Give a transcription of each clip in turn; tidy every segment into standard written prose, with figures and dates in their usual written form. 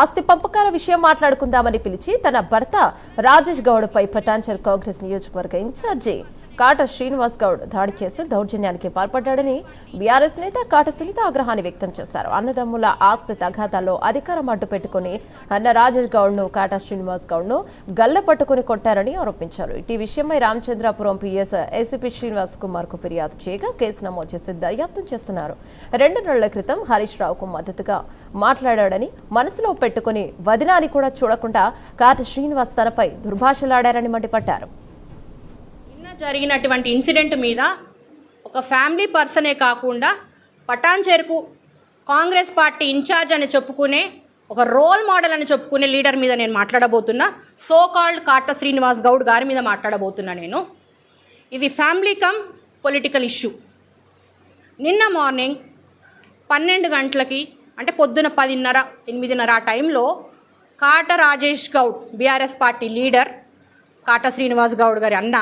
ఆస్తి పంపకాల విషయం మాట్లాడుకుందామని పిలిచి తన భర్త రాజేష్ గౌడ్పై పటాన్చెరు కాంగ్రెస్ నియోజకవర్గ ఇన్ఛార్జి కాట శ్రీనివాస్ గౌడ్ దాడి చేసి దౌర్జన్యానికి పాల్పడ్డాడని బీఆర్ఎస్ నేత కాట సునీత ఆగ్రహాన్ని వ్యక్తం చేశారు. అన్నదమ్ముల ఆస్తి తగాదాల్లో అధికారం అడ్డు పెట్టుకుని అన్న రాజేష్ గౌడ్ ను కాట శ్రీనివాస్ గౌడ్ ను గల్ల పట్టుకుని కొట్టారని ఆరోపించారు. ఈ విషయమై రామచంద్రాపురం పిఎస్ ఏసీపీ శ్రీనివాస్ కుమార్ కు ఫిర్యాదు చేయగా కేసు నమోదు చేసి దర్యాప్తు చేస్తున్నారు. 2 నెలల క్రితం హరీష్ రావుకు మద్దతుగా మాట్లాడాడని మనసులో పెట్టుకుని వదినాని కూడా చూడకుండా కాట శ్రీనివాస్ తనపై దుర్భాషలాడారని మండిపడ్డారు. జరిగినటువంటి ఇన్సిడెంట్ మీద ఒక ఫ్యామిలీ పర్సనే కాకుండా పటాన్చెరుకు కాంగ్రెస్ పార్టీ ఇన్ఛార్జ్ అని చెప్పుకునే ఒక రోల్ మోడల్ అని చెప్పుకునే లీడర్ మీద నేను మాట్లాడబోతున్నా. సో కాల్డ్ కాట శ్రీనివాస్ గౌడ్ గారి మీద మాట్లాడబోతున్నా. నేను ఇది ఫ్యామిలీ కమ్ పొలిటికల్ ఇష్యూ. నిన్న మార్నింగ్ 12 గంటలకి అంటే పొద్దున 10:30, 8:30 ఆ టైంలో Kata Rajesh Goud BRS party leader Kata Srinivas Goud గారి అన్న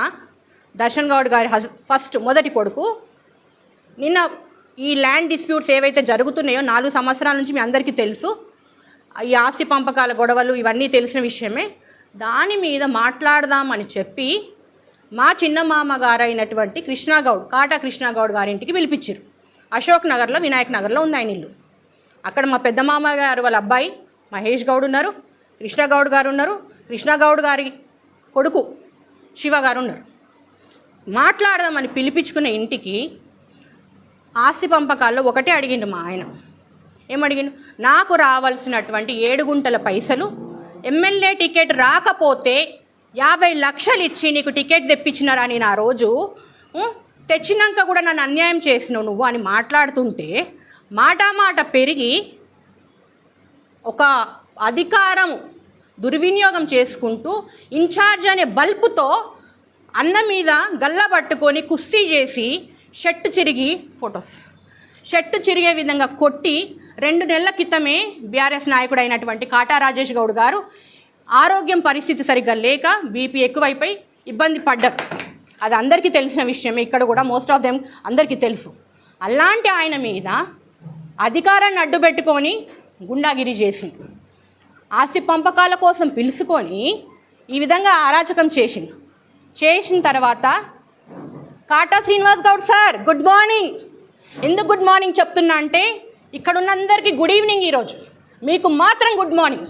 దర్శన్ గౌడ్ గారి మొదటి కొడుకు నిన్న ఈ ల్యాండ్ డిస్ప్యూట్స్ ఏవైతే జరుగుతున్నాయో 4 సంవత్సరాల నుంచి మీ అందరికీ తెలుసు. ఈ ఆస్తి పంపకాల గొడవలు ఇవన్నీ తెలిసిన విషయమే. దాని మీద మాట్లాడదామని చెప్పి మా చిన్న మామగారు అయినటువంటి కృష్ణాగౌడ్ కాట కృష్ణాగౌడ్ గారింటికి పిలిపించారు. అశోక్ నగర్లో వినాయక్ నగర్లో ఉంది ఆయన ఇల్లు. అక్కడ మా పెద్ద మామగారు వాళ్ళ అబ్బాయి మహేష్ గౌడ్ ఉన్నారు, కృష్ణగౌడ్ గారు ఉన్నారు, కృష్ణగౌడ్ గారి కొడుకు శివ గారు ఉన్నారు. మాట్లాడదామని పిలిపించుకున్న ఇంటికి ఆస్తి పంపకాల్లో ఒకటే అడిగిండు మా ఆయన. ఏమడిగిండు? నాకు రావాల్సినటువంటి 7 గుంటల పైసలు ఎమ్మెల్యే టికెట్ రాకపోతే 50 లక్షలు ఇచ్చి నీకు టికెట్ తెప్పించినారా నేను ఆ రోజు, తెచ్చినాక కూడా నన్ను అన్యాయం చేసినావు నువ్వు అని మాట్లాడుతుంటే మాట పెరిగి ఒక అధికారం దుర్వినియోగం చేసుకుంటూ ఇన్ఛార్జ్ అనే బల్పుతో అన్న మీద గల్లా పట్టుకొని కుస్తీ చేసి షర్టు చిరిగే విధంగా కొట్టి 2 నెలల క్రితమే బీఆర్ఎస్ నాయకుడు అయినటువంటి కాటా రాజేష్ గౌడ్ గారు ఆరోగ్యం పరిస్థితి సరిగ్గా లేక బీపీ ఎక్కువైపోయి ఇబ్బంది పడ్డారు. అది అందరికీ తెలిసిన విషయమే. ఇక్కడ కూడా మోస్ట్ ఆఫ్ దెమ్ అందరికీ తెలుసు. అలాంటి ఆయన మీద అధికారాన్ని అడ్డుపెట్టుకొని గుండాగిరి చేసిండు. ఆస్తి పంపకాల కోసం పిలుచుకొని ఈ విధంగా అరాచకం చేసిన తర్వాత Kata Srinivas Goud sir good morning. ఎందుకు గుడ్ మార్నింగ్ చెప్తున్నా అంటే ఇక్కడ ఉన్న అందరికీ గుడ్ ఈవినింగ్. ఈరోజు మీకు మాత్రం గుడ్ మార్నింగ్.